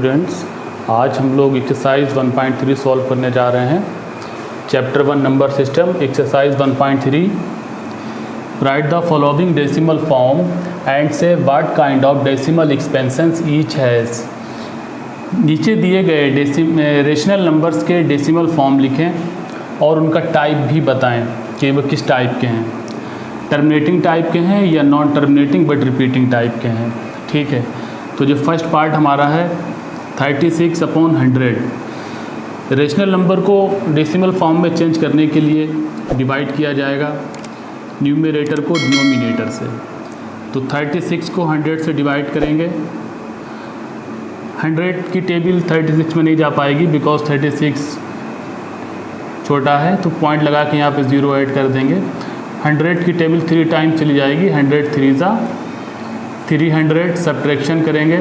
Students, आज हम लोग एक्सरसाइज 1.3 सॉल्व करने जा रहे हैं। Chapter 1 number system, exercise 1.3। Write the following decimal form and say what kind of decimal expansions each has. नीचे दिए गए रेशनल नंबर्स के डेसिमल फॉर्म लिखें और उनका टाइप भी बताएं कि वो किस टाइप के हैं, टर्मिनेटिंग टाइप के हैं या non terminating but repeating type के हैं। ठीक है, तो जो फर्स्ट पार्ट हमारा है 36/100। रेशनल नंबर को डेसिमल फॉर्म में चेंज करने के लिए डिवाइड किया जाएगा न्यूमरेटर को डिनोमिनेटर से। तो 36 को 100 से डिवाइड करेंगे। 100 की टेबल 36 में नहीं जा पाएगी बिकॉज 36 छोटा है, तो पॉइंट लगा के यहाँ पे 0 ऐड कर देंगे। 100 की टेबल 3 टाइम चली जाएगी। 100 3 300, सब्ट्रैक्शन करेंगे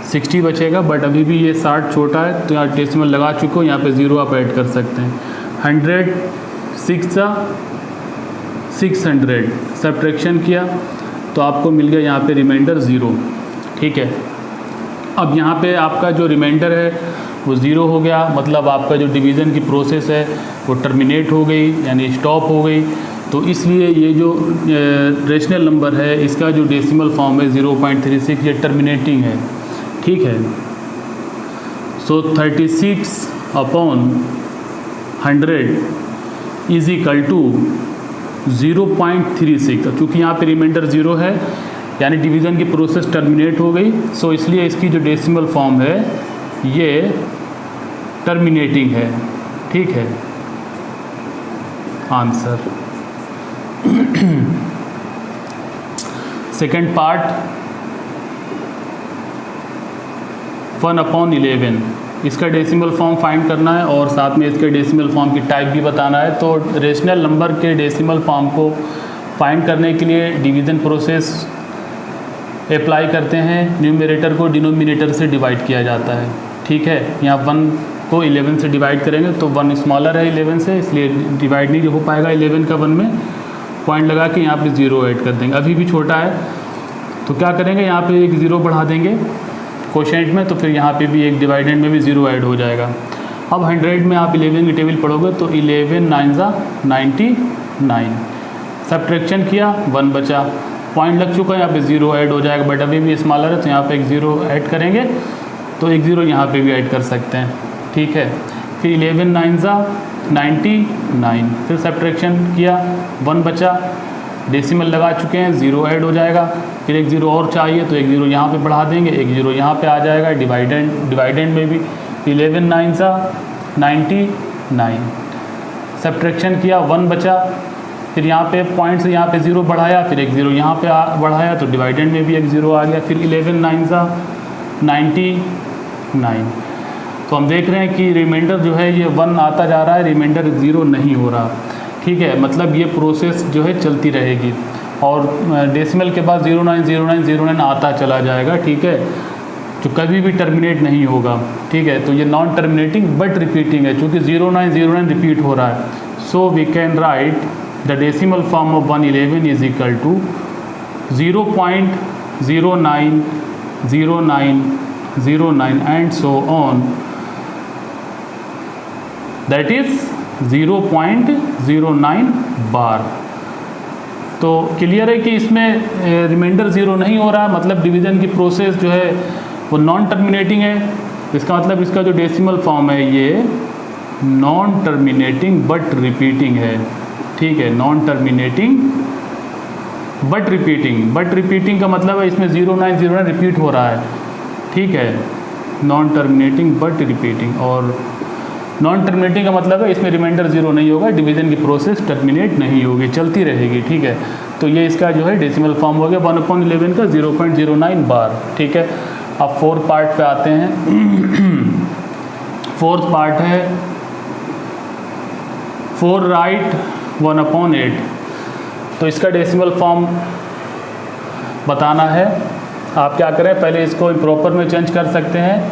60 बचेगा, बट अभी भी ये 60 छोटा है तो यहाँ डेसिमल लगा चुके हो, यहाँ पे 0 आप ऐड कर सकते हैं। 100 600, सब्ट्रैक्शन किया तो आपको मिल गया यहाँ पे रिमाइंडर 0। ठीक है, अब यहाँ पे आपका जो रिमाइंडर है वो 0 हो गया, मतलब आपका जो डिवीज़न की प्रोसेस है वो टर्मिनेट हो गई, यानी स्टॉप हो गई। तो इसलिए ये जो रेशनल नंबर है इसका जो डेसिमल फॉर्म है 0.36, ये टर्मिनेटिंग है। ठीक है, सो 36/100 इज इक्वल टू 0.36। चूँकि यहाँ पे रिमाइंडर 0 है यानी डिवीज़न की प्रोसेस टर्मिनेट हो गई, सो इसलिए इसकी जो डेसिमल फॉर्म है ये टर्मिनेटिंग है। ठीक है, आंसर। सेकेंड पार्ट 1/11, इसका डेसिमल फॉर्म फाइंड करना है और साथ में इसके डेसिमल फॉर्म की टाइप भी बताना है। तो रेशनल नंबर के डेसिमल फॉर्म को फाइंड करने के लिए डिवीज़न प्रोसेस अप्लाई करते हैं। न्यूमरेटर को डिनोमिनेटर से डिवाइड किया जाता है। ठीक है, यहाँ 1 को 11 से डिवाइड करेंगे तो 1 स्मॉलर है 11 से, इसलिए डिवाइड नहीं हो पाएगा 11 का 1 में। पॉइंट लगा के यहाँ पे 0 ऐड कर देंगे, अभी भी छोटा है तो क्या करेंगे, यहाँ पे एक 0 बढ़ा देंगे कोशेंट में, तो फिर यहाँ पे भी एक डिवाइडेंड में भी 0 ऐड हो जाएगा। अब 100 में आप 11 की टेबल पढ़ोगे तो 11 9 99, सब्ट्रैक्शन किया 1 बचा, पॉइंट लग चुका है, यहाँ पे 0 ऐड हो जाएगा, बट अभी भी स्मॉलर है तो यहाँ पे एक 0 ऐड करेंगे, तो एक 0 यहाँ पे भी ऐड कर सकते हैं। ठीक है, फिर 11 9 99, फिर सब्ट्रैक्शन किया 1 बचा, डेसिमल लगा चुके हैं 0 ऐड हो जाएगा, फिर एक 0 और चाहिए तो एक 0 यहाँ पे बढ़ा देंगे, एक 0 यहाँ पे आ जाएगा डिवाइडेंड में भी। 11 9 99, सब्ट्रैक्शन किया 1 बचा, फिर यहाँ पे पॉइंट से यहाँ पे 0 बढ़ाया, फिर एक 0 यहाँ पे बढ़ाया तो डिवाइडेंड में भी एक 0 आ गया। फिर 11 9 99, तो हम देख रहे हैं कि रिमाइंडर जो है ये 1 आता जा रहा है, रिमाइंडर 0 नहीं हो रहा। ठीक है, मतलब ये प्रोसेस जो है चलती रहेगी और डेसिमल के बाद 090909 आता चला जाएगा। ठीक है, जो कभी भी टर्मिनेट नहीं होगा। ठीक है, तो ये नॉन टर्मिनेटिंग बट रिपीटिंग है, चूँकि 0909 रिपीट हो रहा है। So we can write the decimal form of 111 is equal to 0.090909 and so on, that is 0.09 bar. तो क्लियर है कि इसमें रिमाइंडर 0 नहीं हो रहा, मतलब डिवीज़न की प्रोसेस जो है वो नॉन टर्मिनेटिंग है। इसका मतलब इसका जो डेसिमल फॉर्म है ये नॉन टर्मिनेटिंग बट रिपीटिंग है। ठीक है, नॉन टर्मिनेटिंग बट रिपीटिंग का मतलब है इसमें 0909 रिपीट हो रहा है। ठीक है, नॉन टर्मिनेटिंग बट रिपीटिंग, और नॉन टर्मिनेटिंग का मतलब है इसमें रिमाइंडर 0 नहीं होगा, डिवीज़न की प्रोसेस टर्मिनेट नहीं होगी, चलती रहेगी। ठीक है, तो ये इसका जो है डेसिमल फॉर्म हो गया 1/11 का 0.09 बार। ठीक है, अब फोर्थ पार्ट पे आते हैं। फोर्थ पार्ट है 4 राइट 1/8। तो इसका डेसिमल फॉर्म बताना है। आप क्या करें, पहले इसको इम्प्रॉपर में चेंज कर सकते हैं।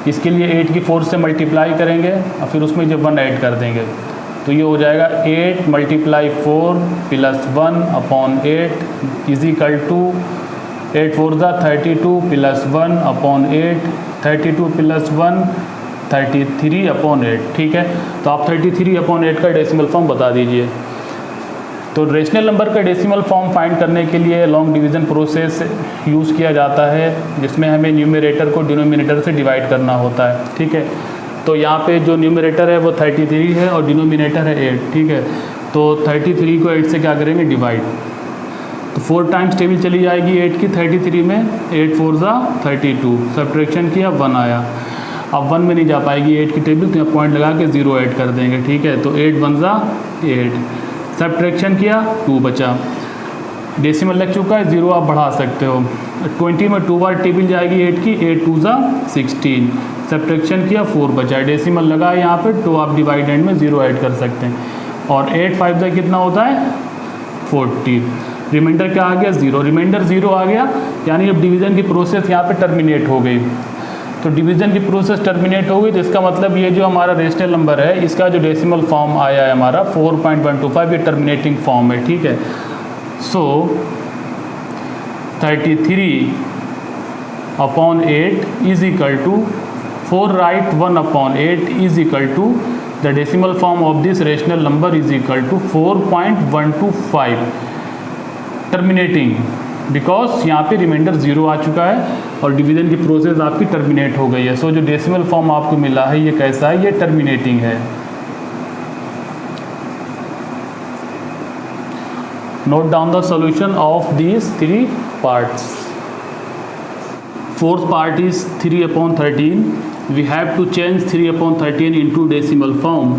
इसके लिए 8 की 4 से मल्टीप्लाई करेंगे और फिर उसमें जब 1 ऐड कर देंगे तो ये हो जाएगा 8 × 4 + 1/8 इज इक्वल टू 8 4 ज़ा 32 प्लस 1 अपॉन 8, 32 प्लस 1 33 अपॉन 8। ठीक है, तो आप 33 अपॉन 8 का डेसिमल फॉर्म बता दीजिए। तो रेशनल नंबर का डेसिमल फॉर्म फाइंड करने के लिए लॉन्ग डिवीज़न प्रोसेस यूज़ किया जाता है, जिसमें हमें न्यूमरेटर को डिनोमिनेटर से डिवाइड करना होता है। ठीक है, तो यहाँ पे जो न्यूमरेटर है वो 33 है और डिनोमिनेटर है 8। ठीक है, तो 33 को 8 से क्या करेंगे, डिवाइड। तो 4 टाइम्स टेबल चली जाएगी 8 की 33 में, 8 4 ज़ा 32, सब्ट्रैक्शन किया 1 आया। अब 1 में नहीं जा पाएगी 8 की टेबल, तो यहाँ पॉइंट लगा के 0 ऐड कर देंगे। ठीक है, तो 8 1 ज़ा 8, सब्ट्रैक्शन किया 2 बचा। डेसिमल लग चुका है, 0 आप बढ़ा सकते हो। 20 में 2 बार टेबल जाएगी 8 की, 8 2 ज़ा 16, सब्ट्रैक्शन किया 4 बचा। डेसिमल लगा है यहाँ पे, तो आप डिवाइडेंड में 0 ऐड कर सकते हैं। और 8 5 ज़ा कितना होता है, 40। रिमाइंडर क्या आ गया, 0। रिमाइंडर 0 आ गया, यानी अब डिवीज़न की प्रोसेस यहाँ पे टर्मिनेट हो गई। तो डिवीज़न की प्रोसेस टर्मिनेट हो गई, तो इसका मतलब ये जो हमारा रेशनल नंबर है, इसका जो डेसिमल फॉर्म आया है हमारा 4.125, ये टर्मिनेटिंग फॉर्म है। ठीक है, so 33 upon 8 is equal to 4 right 1 upon 8 is equal to the decimal form of this rational number is equal to 4.125 terminating, because यहाँ पे रिमाइंडर 0 आ चुका है और डिवीज़न की प्रोसेस आपकी टर्मिनेट हो गई है। सो जो डेसिमल फॉर्म आपको मिला है ये कैसा है, ये टर्मिनेटिंग है। Note down the solution of these 3 parts. Fourth part is 3 upon 13. We have to change 3 upon 13 into decimal form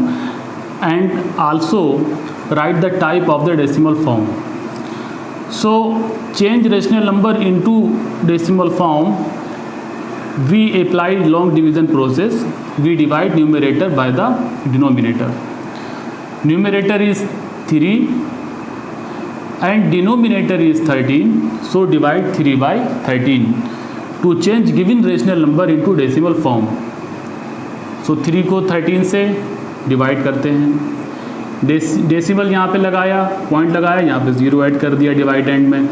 and also write the type of the decimal form. So change rational number into decimal form. We apply long division process. We divide numerator by the denominator. Numerator is 3 and denominator is 13. So divide 3 by 13 to change given rational number into decimal form. So 3 को 13 से divide करते हैं, decimal यहाँ पे लगाया, point लगाया, यहाँ पे 0 ऐड कर दिया डिवाइडेंड में।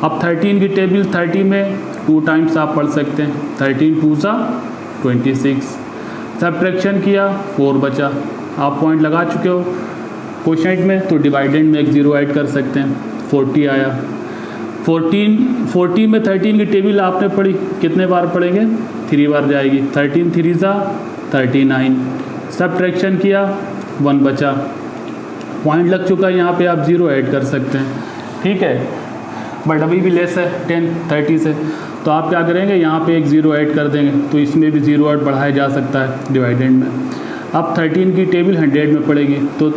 अब 13 की टेबल 30 में 2 टाइम्स आप पढ़ सकते हैं, 13 2 ज़ा 26, सब्ट्रैक्शन किया 4 बचा। आप पॉइंट लगा चुके हो क्वोशिएंट में, तो डिवाइडेंड में एक 0 ऐड कर सकते हैं, 40 आया। 40 में 13 की टेबल आपने पढ़ी, कितने बार पढ़ेंगे, 3 बार जाएगी, 13 3 ज़ा 39, सब्ट्रैक्शन किया 1 बचा। पॉइंट लग चुका है, यहाँ पे आप 0 ऐड कर सकते हैं। ठीक है, बट अभी भी लेस है 10 30 से, तो आप क्या करेंगे, यहाँ पे एक 0 ऐड कर देंगे, तो इसमें भी 0 ऐड बढ़ाया जा सकता है डिवाइडेंड में। अब 13 की टेबल 100 में पड़ेगी, तो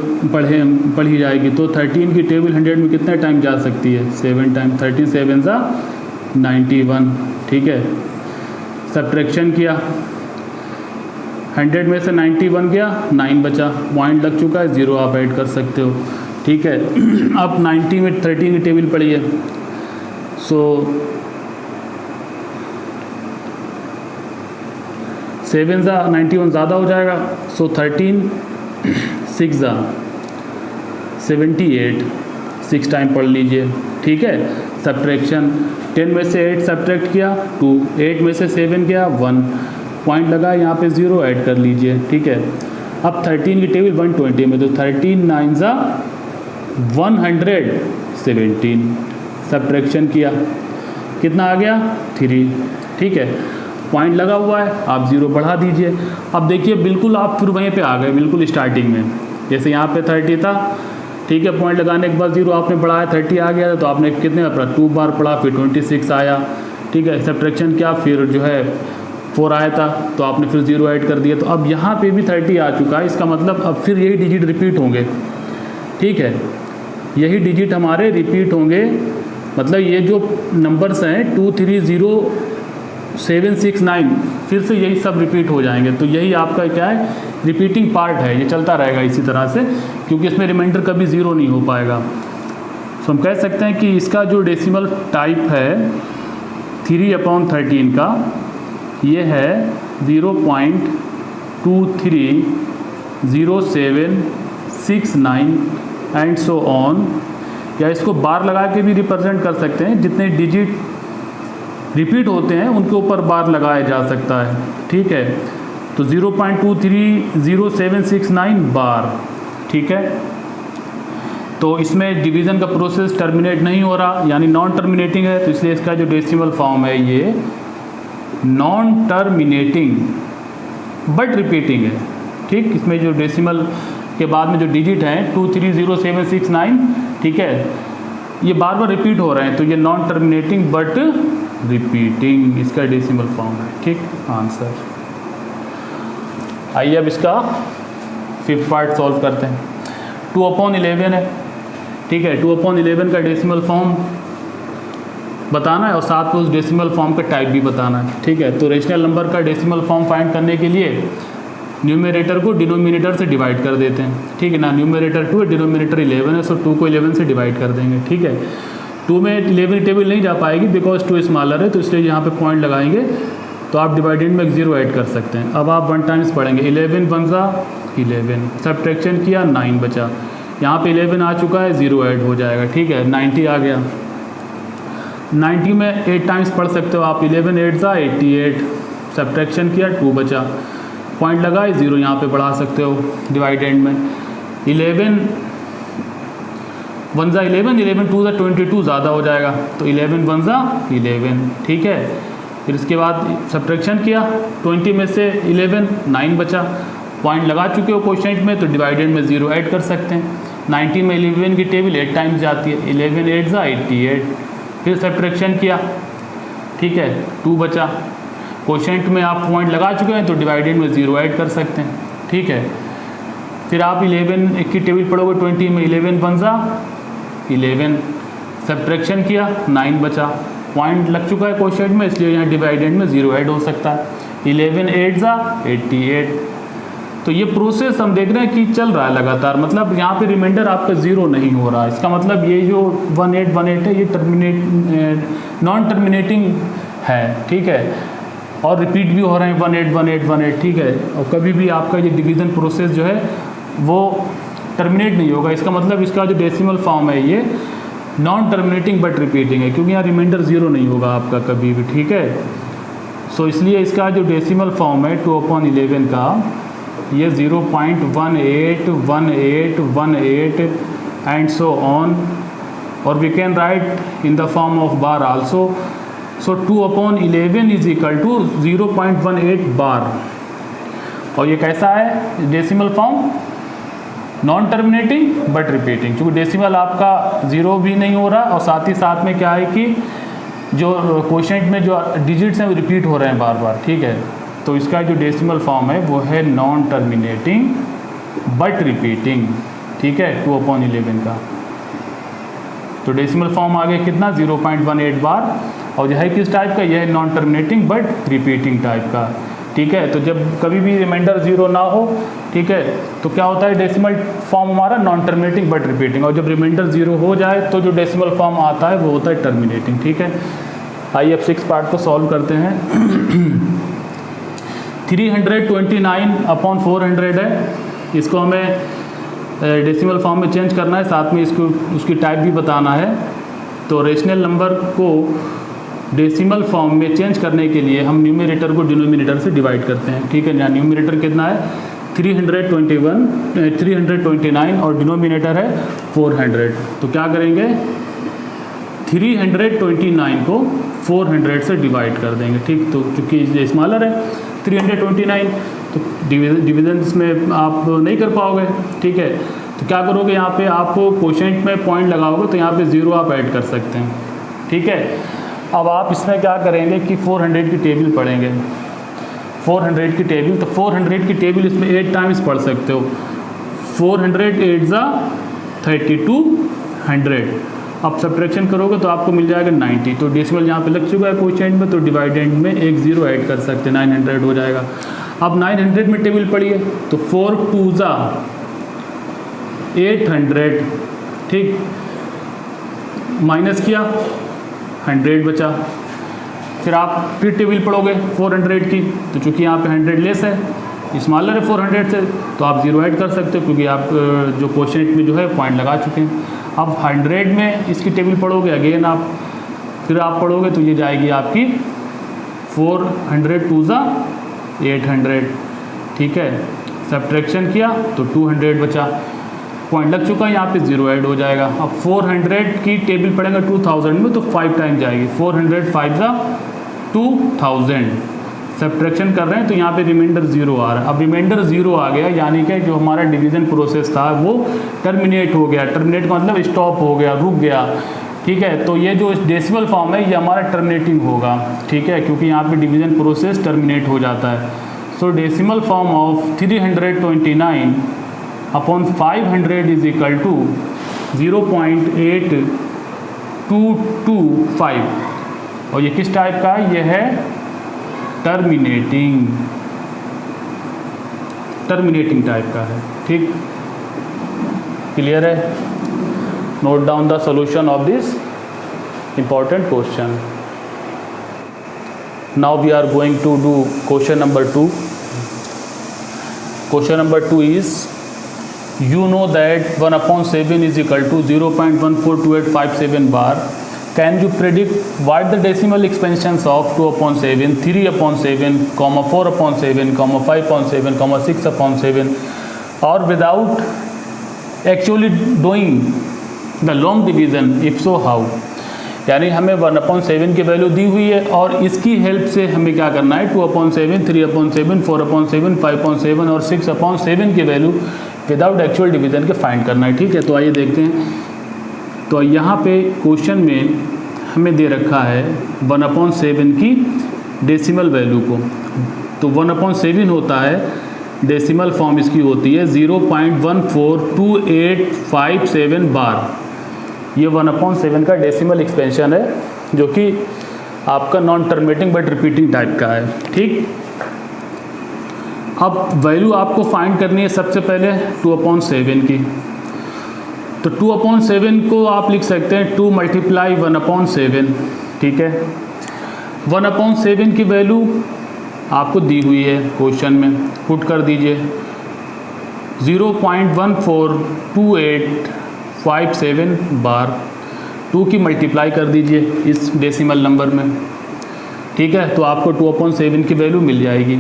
पढ़ी जाएगी, तो 13 की टेबल 100 में कितने टाइम जा सकती है, 7 टाइम, 13 7 ज़ा 91। ठीक है, सब्ट्रैक्शन किया, 100 में से 91 गया, 9 बचा, पॉइंट लग चुका है, 0 आप ऐड कर सकते हो। ठीक है, अब 90 में 13 की टेबल पड़ी है, सो 7 ज़ा 91 ज़्यादा हो जाएगा, सो 13 6 ज़ा 78, 6 टाइम पढ़ लीजिए। ठीक है, सब्ट्रैक्शन 10 में से 8 सब्ट्रैक्ट किया 2, 8 में से 7 गया 1, पॉइंट लगा, यहाँ पे 0 ऐड कर लीजिए। ठीक है, अब 13 की टेबल 120 में, तो 13 9 ज़ा 117, सब्ट्रैक्शन किया, कितना आ गया 3। ठीक है, पॉइंट लगा हुआ है, आप 0 बढ़ा दीजिए। अब देखिए बिल्कुल आप फिर वहीं पे आ गए, बिल्कुल स्टार्टिंग में, जैसे यहाँ पे 30 था। ठीक है, पॉइंट लगाने के बाद 0 आपने बढ़ाया, 30 आ गया, तो आपने कितने बार पढ़ा, 2 बार पढ़ा, फिर 26 आया। ठीक है, सब्ट्रैक्शन किया, फिर जो है 4 आया था, तो आपने फिर 0 ऐड कर दिया, तो अब यहाँ पे भी 30 आ चुका है। इसका मतलब अब फिर यही डिजिट रिपीट होंगे। ठीक है, यही डिजिट हमारे रिपीट होंगे, मतलब ये जो नंबर्स हैं 2 3 0 7 6 9, फिर से यही सब रिपीट हो जाएंगे। तो यही आपका क्या है, रिपीटिंग पार्ट है, ये चलता रहेगा इसी तरह से, क्योंकि इसमें रिमाइंडर कभी 0 नहीं हो पाएगा। तो हम कह सकते हैं कि इसका जो डेसिमल टाइप है 3 upon 13 का, ये है 0.230769 एंड सो ऑन, या इसको बार लगा के भी रिप्रेजेंट कर सकते हैं। जितने डिजिट रिपीट होते हैं उनके ऊपर बार लगाया जा सकता है, ठीक है। तो 0.230769 बार, ठीक है। तो इसमें डिवीज़न का प्रोसेस टर्मिनेट नहीं हो रहा, यानी नॉन टर्मिनेटिंग है, तो इसलिए इसका जो डेसिमल फॉर्म है ये नॉन टर्मिनेटिंग बट रिपीटिंग है, ठीक। इसमें जो डेसिमल के बाद में जो डिजिट हैं 230769, ठीक है, ये बार बार रिपीट हो रहे हैं, तो ये नॉन टर्मिनेटिंग बट रिपीटिंग इसका डेसिमल फॉर्म है, ठीक। आंसर। आइए अब इसका 5th पार्ट सॉल्व करते हैं। 2/11 है, ठीक है। 2/11 का डेसिमल फॉर्म बताना है और साथ में उस डेसिमल फॉर्म का टाइप भी बताना है, ठीक है। तो रेशनल नंबर का डेसिमल फॉर्म फाइंड करने के लिए न्यूमरेटर को डिनोमिनेटर से डिवाइड कर देते हैं, ठीक है ना। न्यूमरेटर 2 है, डिनोमिनेटर 11 है, सो 2 को 11 से डिवाइड कर देंगे, ठीक है। 2 में 11 टेबल नहीं जा पाएगी बिकॉज 2 स्मॉलर है, तो इसलिए यहाँ पे पॉइंट लगाएंगे, तो आप डिवाइडेड में 0 ऐड कर सकते हैं। अब आप 1 टाइम्स पढ़ेंगे, 11 1 ज़ा 11, सब्ट्रैक्शन किया 9 बचा, यहाँ पे 11 आ चुका है, 0 ऐड हो जाएगा, ठीक है। 90 आ गया, 90 में 8 टाइम्स पढ़ सकते हो आप, 11 8 ज़ा 88, सब्ट्रैक्शन किया 2 बचा, पॉइंट लगाए 0 यहाँ पे बढ़ा सकते हो डिवाइडेड में। 11 1 ज़ा 11, 11 2 ज़ा 22 ज़्यादा हो जाएगा, तो 11 1 ज़ा 11, ठीक है। फिर इसके बाद सब्ट्रैक्शन किया, 20 में से 11 9 बचा, पॉइंट लगा चुके हो क्वेश्चन में, तो डिवाइडेड में 0 ऐड कर सकते हैं। 90 में 11 की टेबल 8 टाइम्स जाती है, 11 8 ज़ा 88, फिर सब्ट्रैक्शन किया, ठीक है, 2 बचा, क्वोशेंट में आप पॉइंट लगा चुके हैं, तो डिवाइडेड में 0 ऐड कर सकते हैं, ठीक है। फिर आप 11 की टेबल पढ़ोगे, 20 में 11 1 ज़ा 11, सब्ट्रैक्शन किया 9 बचा, पॉइंट लग चुका है क्वोशेंट में, इसलिए यहाँ डिवाइडेड में 0 ऐड हो सकता है। 11 8 ज़ा 88, तो ये प्रोसेस हम देख रहे हैं कि चल रहा है लगातार, मतलब यहाँ पे रिमाइंडर आपका 0 नहीं हो रहा है। इसका मतलब ये जो 1818 है ये नॉन टर्मिनेटिंग है, ठीक है, और रिपीट भी हो रहे हैं 181818, ठीक है। और कभी भी आपका ये डिवीज़न प्रोसेस जो है वो टर्मिनेट नहीं होगा, इसका मतलब इसका जो डेसिमल फॉर्म है ये नॉन टर्मिनेटिंग बट रिपीटिंग है, क्योंकि यहाँ रिमाइंडर 0 नहीं होगा आपका कभी भी, ठीक है। सो इसलिए इसका जो डेसिमल फॉर्म है 2/11 का ये 0.181818 एंड सो ऑन, और we can write in the form of bar also. So 2/11 is equal to 0.18 bar, और ये कैसा है decimal form? Non terminating but repeating, क्योंकि डेसिमल आपका 0 भी नहीं हो रहा, और साथ ही साथ में क्या है कि जो क्वोशेंट में जो डिजिट्स हैं वो रिपीट हो रहे हैं बार बार, ठीक है। तो इसका जो डेसिमल फॉर्म है वो है नॉन टर्मिनेटिंग बट रिपीटिंग, ठीक है, 2/11 का। तो डेसिमल फॉर्म आ गया कितना? 0.18 बार, और यह है किस टाइप का? यह है non terminating but repeating type का, ठीक है। तो जब कभी भी रिमाइंडर 0 ना हो, ठीक है, तो क्या होता है डेसिमल फॉर्म हमारा नॉन टर्मिनेटिंग बट रिपीटिंग, और जब रिमाइंडर 0 हो जाए तो जो डेसिमल फॉर्म आता है वो होता है टर्मिनेटिंग, ठीक है। आइए अब 6 पार्ट को सॉल्व करते हैं। 329/400 है, इसको हमें डेसिमल फॉर्म में चेंज करना है, साथ में इसको उसकी टाइप भी बताना है। तो रेशनल नंबर को डेसिमल फॉर्म में चेंज करने के लिए हम न्यूमरेटर को डिनोमिनेटर से डिवाइड करते हैं, ठीक है। यहाँ न्यूमरेटर कितना है? 329 और डिनोमिनेटर है 400। तो क्या करेंगे? 329 को 400 से डिवाइड कर देंगे, ठीक। तो चूँकि ये स्मॉलर है 329, तो डिविजन में आप नहीं कर पाओगे, ठीक है। तो क्या करोगे? यहाँ पे आपको क्वोशेंट में पॉइंट लगाओगे तो यहाँ पे 0 आप ऐड कर सकते हैं, ठीक है। अब आप इसमें क्या करेंगे कि 400 की टेबल पढ़ेंगे, 400 की टेबल। तो 400 की टेबल इसमें 8 टाइम्स पढ़ सकते हो। 400 8 ज़ा 3200। अब सब्ट्रैक्शन करोगे तो आपको मिल जाएगा 90। तो डेसिमल यहाँ पे लग चुका है क्वोशेंट में, तो डिवाइडेंड में एक 0 ऐड कर सकते हैं, 900 हो जाएगा। अब 900 में टेबल पढ़िए, तो 4 2 ज़ा 800, ठीक, माइनस किया 100 बचा। फिर आप फिर टेबल पढ़ोगे 400 की, तो चूँकि यहाँ पे 100 लेस है, स्मॉलर है 400 से, तो आप 0 ऐड कर सकते हो, क्योंकि आप जो क्वोशेंट में जो है पॉइंट लगा चुके हैं। अब 100 में इसकी टेबल पढ़ोगे, अगेन आप फिर आप पढ़ोगे तो ये जाएगी आपकी 400 टू ज़ा 800, ठीक है। सब्ट्रैक्शन किया तो 200 बचा, पॉइंट लग चुका है, यहाँ पे 0 ऐड हो जाएगा। अब 400 की टेबल पड़ेगा 2000 में तो 5 टाइम जाएगी, 400 5 ज़ा 2000। सब्ट्रैक्शन कर रहे हैं तो यहाँ पे रिमाइंडर 0 आ रहा है। अब रिमाइंडर 0 आ गया, यानी कि जो हमारा डिवीज़न प्रोसेस था वो टर्मिनेट हो गया। टर्मिनेट का मतलब स्टॉप हो गया, रुक गया, ठीक है। तो ये जो डेसिमल फॉर्म है ये हमारा टर्मिनेटिंग होगा, ठीक है, क्योंकि यहाँ पे डिवीज़न प्रोसेस टर्मिनेट हो जाता है। So decimal form of 329 upon 500 is equal to 0.8225। और ये किस टाइप का है? ये है टर्मिनेटिंग टाइप का है, ठीक, क्लियर है। Note down the solution of this important question. Now we are going to do question number 2. Question number 2 is, you know that 1/7 is equal to 0.142857 bar. Can you predict what the decimal expansions of 2/7, 3/7, 4/7, 5/7, 6/7 or without actually doing the long division? If so, how? यानी हमें 1/7 की value दी हुई है और इसकी help से हमें क्या करना है, 2/7, 3/7, 4/7, 5/7 और 6/7 की वैल्यू विदाउट एक्चुअल डिवीज़न के फाइंड करना है, ठीक है। तो आइए देखते हैं। तो यहाँ पे क्वेश्चन में हमें दे रखा है 1/7 की डेसिमल वैल्यू को। तो 1/7 होता है, डेसिमल फॉर्म इसकी होती है 0.142857 बार। ये 1/7 का डेसिमल एक्सपेंशन है जो कि आपका non terminating but repeating type का है, ठीक। अब वैल्यू आपको फाइंड करनी है सबसे पहले 2/7 की। तो 2/7 को आप लिख सकते हैं 2 मल्टीप्लाई 1/7, ठीक है। 1/7 की वैल्यू आपको दी हुई है क्वेश्चन में, पुट कर दीजिए 0.142857 बार। 2 की मल्टीप्लाई कर दीजिए इस डेसिमल नंबर में, ठीक है। तो आपको 2/7 की वैल्यू मिल जाएगी।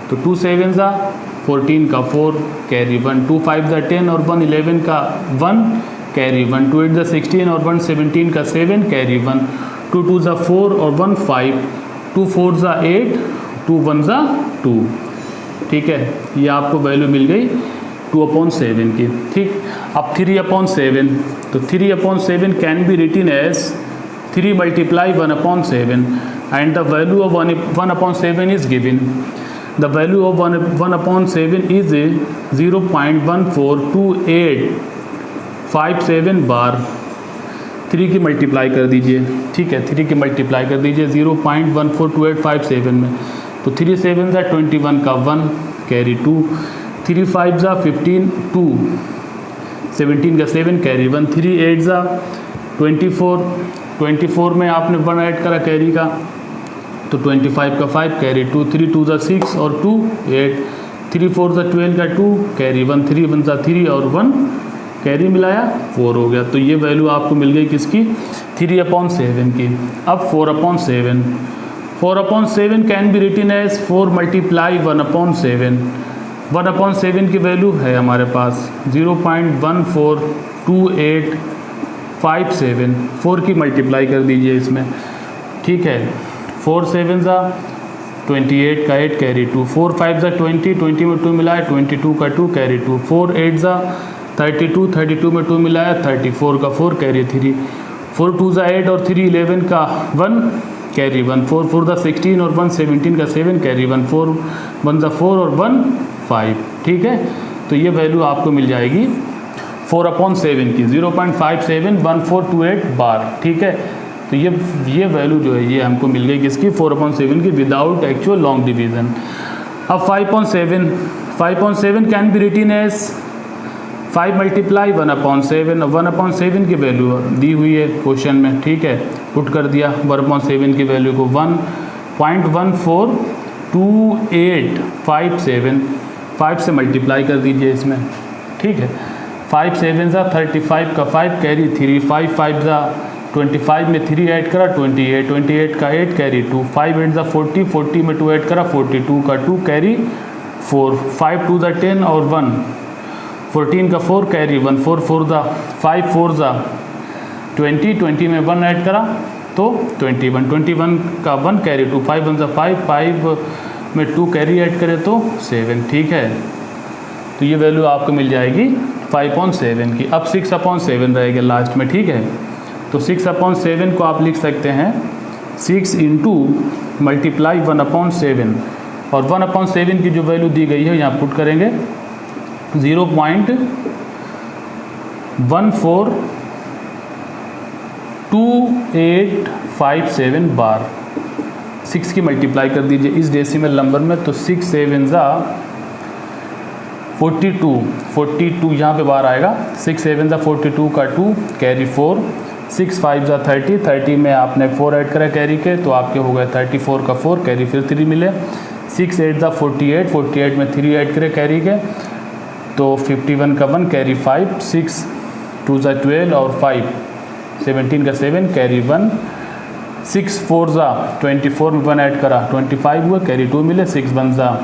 तो 2 7 ज़ा 14 का 4 कैरी 1, 2 5 ज़ा 10 और 1 11 का 1 कैरी 1, 2 8 ज़ा 16 और 1 17 का 7 कैरी 1, 2 2 ज़ा 4 और 1 5, 2 4 ज़ा 8, 2 1 ज़ा 2, ठीक है। ये आपको वैल्यू मिल गई 2/7 की, ठीक। अब 3/7, तो 3/7 can be written as 3 multiply 1/7 and the value of 1/7 is given. The value of 1/7 is 0.142857 bar. 3 की मल्टीप्लाई कर दीजिए, ठीक है। 3 की मल्टीप्लाई कर दीजिए 0.142857 में। तो 3 7 ज़ा 21 का 1 कैरी 2, 3 5 ज़ा 15, 2 17 का 7 कैरी 1, 3 8 ज़ा 24 में आपने 1 ऐड करा कैरी का, तो 25 का 5 कैरी 2, 3 2 ज़ा 6 और 2 8, 3 4 ज़ा 12 का 2 कैरी 1, 3 1 ज़ा 3 और 1 कैरी मिलाया 4 हो गया। तो ये वैल्यू आपको मिल गई किसकी, 3/7 की। अब 4/7 can be written as 4 multiply 1/7। 1/7 की वैल्यू है हमारे पास 0.142857। 4 की मल्टीप्लाई कर दीजिए इसमें, ठीक है। 4 7 ज़ा 28 का 8 कैरी 2, 4 5 ज़ा 20, 20 में 2 मिलाया 22 का 2 कैरी 2, 4 8 ज़ा 32, 32 में 2 मिलाया 34 का 4 कैरी 3, 4 2 ज़ा 8 और 3 11 का 1 कैरी 1, 4 4 ज़ा 16 और 1 17 का 7 कैरी 1, 4 1 ज़ा 4 और 1 5, ठीक है। तो ये वैल्यू आपको मिल जाएगी 4/7 की 0.571428 बार, ठीक है। तो ये वैल्यू जो है ये हमको मिल गई किसकी, 4/7 की विदाउट एक्चुअल लॉन्ग डिवीज़न। अब 5/7 can be written as 5 multiply 1/7। 1/7 की वैल्यू दी हुई है क्वेश्चन में, ठीक है। पुट कर दिया 1/7 की वैल्यू को 1.142857, 5 से मल्टीप्लाई कर दीजिए इसमें, ठीक है। 5 7 ज़ा 35 का 5 कैरी 3, 5 5 ज़ा 25 में 3 ऐड करा 28, 28 का 8 कैरी 2, 5 8 ज़ा 40, 40 में 2 ऐड करा 42 का 2 कैरी 4, 5 2 ज़ा 10 और 1, 14 का 4 कैरी 1, 4 4 ज़ा 5 4 ज़ा 20, 20 में 1 ऐड करा तो 21, 21 का 1 कैरी 2, 5 1 ज़ा 5, 5 में 2 कैरी ऐड करें तो 7। ठीक है, तो ये वैल्यू आपको मिल जाएगी 5/7 की। अब 6/7 रहेगा लास्ट में। ठीक है, तो 6/7 को आप लिख सकते हैं 6 इंटू मल्टीप्लाई 1/7, और 1/7 की जो वैल्यू दी गई है यहाँ पुट करेंगे 0.142857 बार। 6 की मल्टीप्लाई कर दीजिए इस डेसिमल नंबर में, तो 6 7 ज़ा 42, 42 यहाँ पे बार आएगा। 6 7 ज़ा 42 का 2 कैरी 4, 6 5 ज़ा 30, 30 में आपने 4 ऐड करा कैरी के तो आपके हो गए 34 का 4 कैरी फिर 3 मिले। 6 8 ज़ा 48, 48 में 3 ऐड करे कैरी के तो 51 का 1 कैरी 5, 6 2 ज़ा 12 और 5 17 का 7 कैरी 1, 6 4 ज़ा 24 में 1 ऐड करा 25 हुआ कैरी 2 मिले। 6 1 ज़ा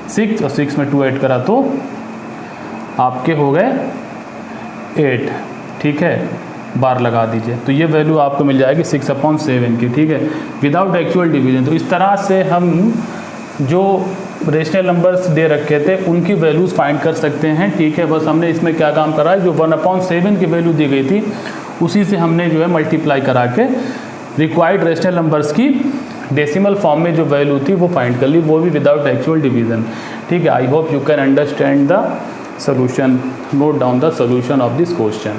6 और 6 में 2 ऐड करा तो आपके हो गए 8। ठीक है, बार लगा दीजिए, तो ये वैल्यू आपको मिल जाएगी 6/7 की। ठीक है, विदाउट एक्चुअल डिवीजन। तो इस तरह से हम जो रेशनल नंबर्स दे रखे थे उनकी वैल्यूज़ फाइंड कर सकते हैं। ठीक है, बस हमने इसमें क्या काम करा है, जो 1/7 की वैल्यू दी गई थी उसी से हमने जो है मल्टीप्लाई करा के रिक्वायर्ड रेशनल नंबर्स की डेसिमल फॉर्म में जो वैल्यू थी वो फाइंड कर ली, वो भी विदाउट एक्चुअल डिवीजन। ठीक है, I hope you can understand the solution. Note down the solution of this question.